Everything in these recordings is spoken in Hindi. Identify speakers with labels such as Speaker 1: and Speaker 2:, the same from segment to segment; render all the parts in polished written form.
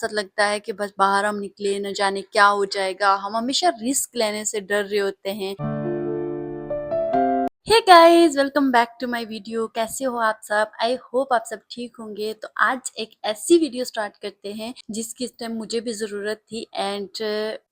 Speaker 1: साथ लगता है कि बस बाहर हम निकले न जाने क्या हो जाएगा। हम हमेशा रिस्क लेने से डर रहे होते हैं। Hey guys, welcome back to my video. कैसे हो आप सब? आई होप आप सब ठीक होंगे। तो आज एक ऐसी वीडियो स्टार्ट करते हैं जिसकी इस टाइम मुझे भी ज़रूरत थी एंड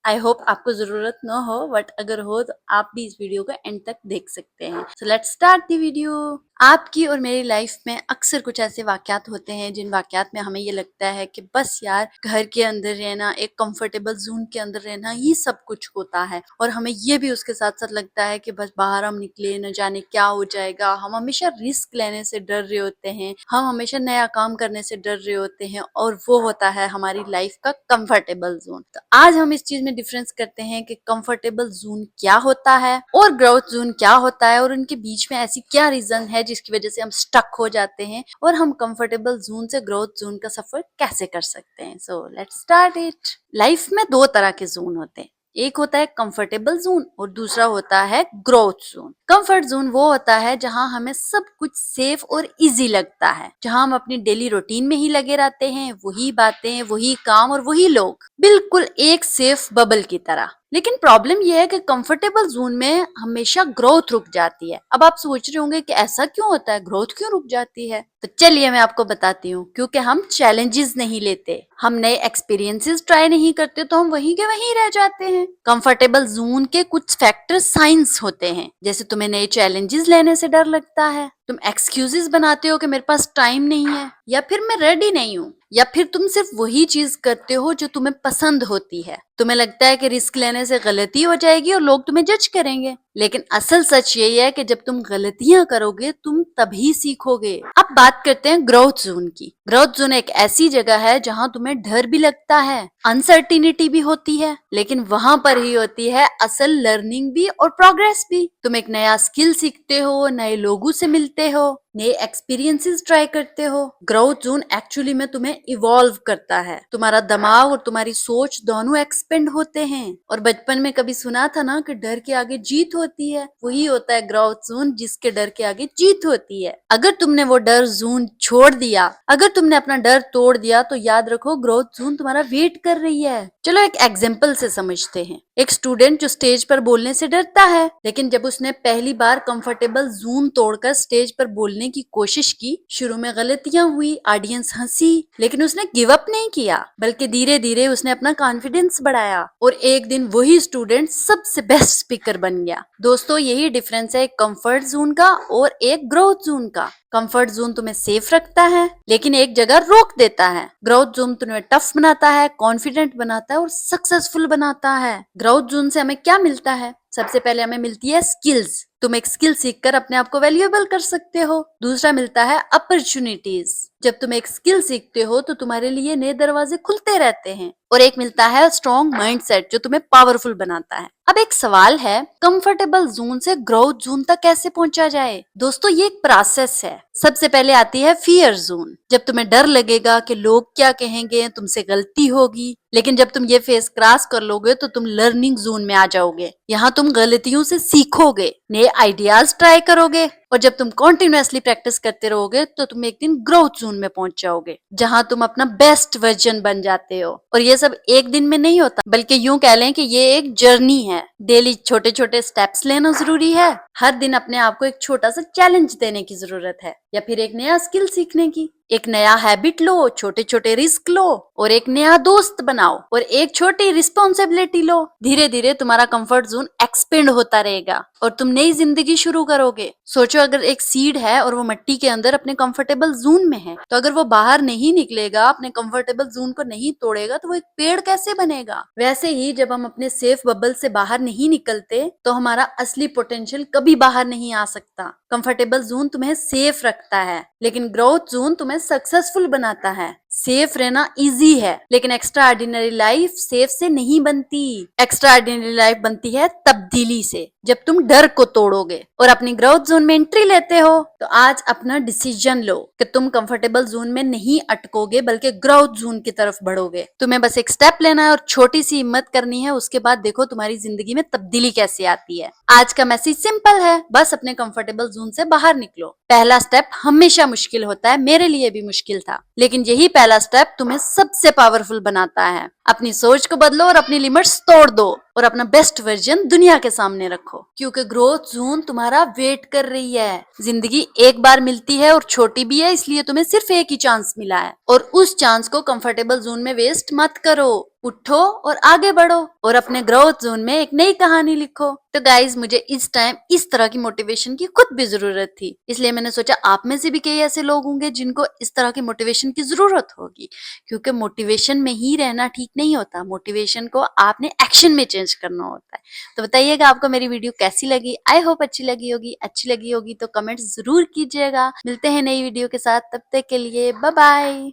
Speaker 1: आई होप आपको ज़रूरत ना हो, बट अगर हो तो आप भी इस वीडियो को एंड तक देख सकते हैं। So let's start the video. आपकी और मेरी लाइफ में अक्सर कुछ ऐसे वाकयात होते हैं जिन वाकयात में हमें ये लगता है कि बस यार घर के अंदर रहना, एक कंफर्टेबल जोन के अंदर रहना ही सब कुछ होता है, और हमें ये भी उसके साथ साथ लगता है कि बस बाहर हम निकले न जाने क्या हो जाएगा। हम हमेशा रिस्क लेने से डर रहे होते हैं, हम हमेशा नया काम करने से डर रहे होते हैं, और वो होता है हमारी लाइफ का कंफर्टेबल जोन। तो आज हम इस चीज में डिफरेंस करते हैं कि कंफर्टेबल जोन क्या होता है और ग्रोथ जोन क्या होता है, और उनके बीच में ऐसी क्या रीजन है जिसकी वजह से हम स्टक हो जाते हैं, और हम कंफर्टेबल जोन से ग्रोथ जोन का सफर कैसे कर सकते हैं। So let's start it. Life में दो तरह के जोन होते हैं, एक होता है कंफर्टेबल जोन और दूसरा होता है ग्रोथ जोन। कंफर्ट जोन वो होता है जहां हमें सब कुछ सेफ और इजी लगता है, जहां हम अपनी डेली रूटीन में ही लगे रहते हैं, वही बातें, वही काम और वही लोग, बिल्कुल एक सेफ बबल की तरह। लेकिन प्रॉब्लम यह है कि कंफर्टेबल जोन में हमेशा ग्रोथ रुक जाती है। अब आप सोच रहे होंगे कि ऐसा क्यों होता है, ग्रोथ क्यों रुक जाती है? तो चलिए मैं आपको बताती हूँ। क्योंकि हम चैलेंजेस नहीं लेते, हम नए एक्सपीरियंसेस ट्राई नहीं करते, तो हम वहीं के वहीं रह जाते हैं। कंफर्टेबल जोन के कुछ फैक्टर साइंस होते हैं, जैसे तुम्हें नए चैलेंजेस लेने से डर लगता है, तुम एक्सक्यूजेस बनाते हो कि मेरे पास टाइम नहीं है, या फिर मैं रेडी नहीं हूँ, या फिर तुम सिर्फ वही चीज करते हो जो तुम्हें पसंद होती है। तुम्हें लगता है कि रिस्क लेने से गलती हो जाएगी और लोग तुम्हें जज करेंगे, लेकिन असल सच यही है कि जब तुम गलतियां करोगे तुम तभी सीखोगे। अब बात करते हैं ग्रोथ जोन की। ग्रोथ जोन एक ऐसी जगह है जहां तुम्हें डर भी लगता है, अनसर्टिनिटी भी होती है, लेकिन वहां पर ही होती है असल लर्निंग भी और प्रोग्रेस भी। तुम एक नया स्किल सीखते हो, नए लोगों से मिलते हो, नए एक्सपीरियंसेस ट्राई करते हो। ग्रोथ जोन एक्चुअली में तुम्हें इवॉल्व करता है, तुम्हारा दिमाग और तुम्हारी सोच दोनों एक्सपेंड होते हैं। और बचपन में कभी सुना था ना कि डर के आगे जीत होती है, वही होता है ग्रोथ जोन, जिसके डर के आगे जीत होती है। अगर तुमने वो डर जोन छोड़ दिया, अगर तुमने अपना डर तोड़ दिया, तो याद रखो ग्रोथ जोन तुम्हारा वेट कर रही है। चलो एक एग्जाम्पल से समझते हैं। एक स्टूडेंट जो स्टेज पर बोलने से डरता है, लेकिन जब उसने पहली बार कंफर्टेबल जोन तोड़कर स्टेज पर बोलने की कोशिश की, शुरू में गलतियां हुई, ऑडियंस हंसी, लेकिन उसने गिव अप नहीं किया, बल्कि धीरे धीरे उसने अपना कॉन्फिडेंस बढ़ाया, और एक दिन वही स्टूडेंट सबसे बेस्ट स्पीकर बन गया। दोस्तों, यही डिफरेंस है एक कंफर्ट जोन का और एक ग्रोथ जोन का। कंफर्ट जोन तुम्हें सेफ रखता है, लेकिन एक जगह रोक देता है। ग्रोथ जोन तुम्हें टफ बनाता है, कॉन्फिडेंट बनाता है और सक्सेसफुल बनाता है। ग्रोथ जोन से हमें क्या मिलता है? सबसे पहले हमें मिलती है स्किल्स, तुम एक स्किल सीखकर अपने आप को वैल्यूएबल कर सकते हो। दूसरा मिलता है अपॉर्चुनिटीज, जब तुम एक स्किल सीखते हो तो तुम्हारे लिए नए दरवाजे खुलते रहते हैं। और एक मिलता है स्ट्रॉन्ग माइंडसेट, जो तुम्हें पावरफुल बनाता है। अब एक सवाल है, कंफर्टेबल जोन से ग्रोथ जोन तक कैसे पहुंचा जाए? दोस्तों, ये एक प्रोसेस है। सबसे पहले आती है फियर जोन, जब तुम्हें डर लगेगा कि लोग क्या कहेंगे, तुमसे गलती होगी, लेकिन जब तुम ये फेस क्रॉस कर लोगे तो तुम लर्निंग जोन में आ जाओगे। यहाँ तुम गलतियों से सीखोगे, नए आइडियाज ट्राई करोगे, और जब तुम कॉन्टिन्यूअसली प्रैक्टिस करते रहोगे तो तुम एक दिन ग्रोथ जोन में पहुंच जाओगे, जहां तुम अपना बेस्ट वर्जन बन जाते हो। और ये सब एक दिन में नहीं होता, बल्कि यूं कह लें कि ये एक जर्नी है। डेली छोटे छोटे स्टेप्स लेना जरूरी है, हर दिन अपने आप को एक छोटा सा चैलेंज देने की जरूरत है, या फिर एक नया स्किल सीखने की। एक नया हैबिट लो, छोटे छोटे रिस्क लो, और एक नया दोस्त बनाओ, और एक छोटी रिस्पॉन्सिबिलिटी लो। धीरे धीरे तुम्हारा कंफर्ट जोन एक्सपेंड होता रहेगा और तुम नई जिंदगी शुरू करोगे। सोचो, अगर एक सीड है और वो मिट्टी के अंदर अपने कंफर्टेबल जोन में है, तो अगर वो बाहर नहीं निकलेगा, अपने कंफर्टेबल जोन को नहीं तोड़ेगा, तो वो एक पेड़ कैसे बनेगा? वैसे ही जब हम अपने सेफ बबल से बाहर नहीं निकलते, तो हमारा असली पोटेंशियल कभी बाहर नहीं आ सकता। कंफर्टेबल जोन तुम्हें सेफ रखता है, लेकिन ग्रोथ जोन तुम्हें सक्सेसफुल बनाता है। सेफ रहना इजी है, लेकिन एक्स्ट्रा ऑर्डिनरी लाइफ सेफ से नहीं बनती। एक्स्ट्रा ऑर्डिनरी लाइफ बनती है तब्दीली से, जब तुम डर को तोड़ोगे और अपनी ग्रोथ जोन में एंट्री लेते हो। तो आज अपना डिसीजन लो कि तुम कंफर्टेबल जोन में नहीं अटकोगे, बल्कि ग्रोथ जोन की तरफ बढ़ोगे। तुम्हें बस एक स्टेप लेना है और छोटी सी हिम्मत करनी है, उसके बाद देखो तुम्हारी जिंदगी में तब्दीली कैसे आती है। आज का मैसेज सिंपल है, बस अपने कंफर्टेबल जोन से बाहर निकलो। पहला स्टेप हमेशा मुश्किल होता है, मेरे लिए भी मुश्किल था, लेकिन यही पहला स्टेप तुम्हें सबसे पावरफुल बनाता है। अपनी सोच को बदलो और अपनी लिमिट्स तोड़ दो और अपना बेस्ट वर्जन दुनिया के सामने रखो, क्योंकि ग्रोथ जोन तुम्हारा वेट कर रही है। जिंदगी एक बार मिलती है और छोटी भी है, इसलिए तुम्हें सिर्फ एक ही चांस मिला है और उस चांस को कंफर्टेबल जोन में वेस्ट मत करो। उठो और आगे बढ़ो और अपने ग्रोथ जोन में एक नई कहानी लिखो। तो गाइज, मुझे इस टाइम इस तरह की मोटिवेशन की खुद भी जरूरत थी, इसलिए मैंने सोचा आप में से भी कई ऐसे लोग होंगे जिनको इस तरह की मोटिवेशन की जरूरत होगी, क्योंकि मोटिवेशन में ही रहना ठीक नहीं होता, मोटिवेशन को आपने एक्शन में चेंज करना होता है। तो बताइएगा आपको मेरी वीडियो कैसी लगी। आई होप अच्छी लगी होगी। अच्छी लगी होगी तो कमेंट जरूर कीजिएगा। मिलते हैं नई वीडियो के साथ, तब तक के लिए बाय बाय।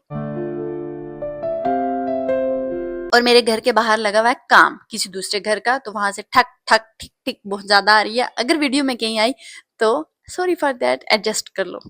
Speaker 1: और मेरे घर के बाहर लगा हुआ है काम किसी दूसरे घर का, तो वहां से ठक ठक टिक टिक बहुत ज्यादा आ रही है। अगर वीडियो में कहीं आई तो सॉरी फॉर दैट, एडजस्ट कर लो।